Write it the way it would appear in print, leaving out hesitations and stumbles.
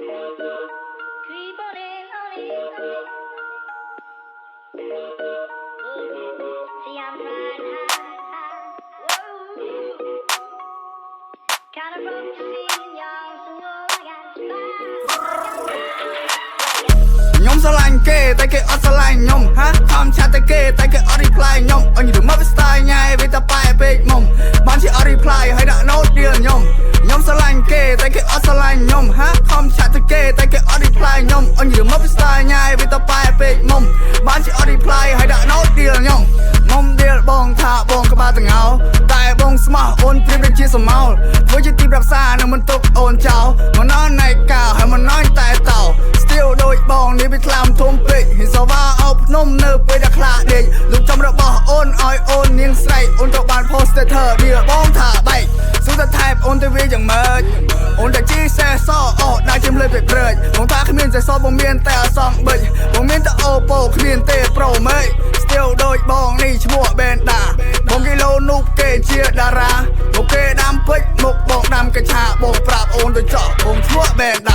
Creep on in, on in, on in. See, I'm riding high, high. Whoa. Kinda broke the scene, y'all, so I got ខ្ញុំស្រឡាញ់គេតែគេអត់ស្រឡាញ់ខ្ញុំហាខំឆាត់តែគេតែគេអត់ reply ខ្ញុំអញទៅមកវា style ញ៉ៃវាតែប៉ែពេកមុំបានជាអត់ reply ហើយដាក់ note deal ខ្ញុំស្រឡាញ់គេតែគេអត់ស្រឡាញ់ខ្ញុំហាខំឆាត់តែគេតែគេអត់ reply ខ្ញុំអញទៅមកវា style ញ៉ៃវាតែប៉ែពេកមុំបានជាអត់ reply ហើយដាក់ note deal មុំ deal បងថាបងក្បាលទាំងអោតែបងស្មោះអូនព្រៀបដូចជាសមោលធ្វើជាទីប្រឹក្សានៅមិនទុកអូនចោលមិនណណៃកាហើយមិនណយតែតោ still ដូចបងនេះវាខ្លាំធំពេកហ៊ីសវ៉ាអោភ្នំនៅពេលដែលខ្លាដេកលោកចំរបស់អូនឲ្យអូននាងស្រែកអូនទៅបាន poster វាបងថាបែកស៊ូតែថែបអូនទៅវាយ៉ាងម៉េចអូនតែជីសេះសអូដាក់ជាលើពេកព្រើចបងតាគ្មានសេះសបងមានតែអសងបិចបងមានតែអូប៉ូគ្មានទេប្រូមេ still ដូចបងនេះឈ្មោះបេនដាបងគីឡូនូបគេជាតារាមកគេដាំពេជ្រមុខបងដាំកញ្ឆាបងប្រាប់អូនទៅចោះបងឈ្មោះបេនដា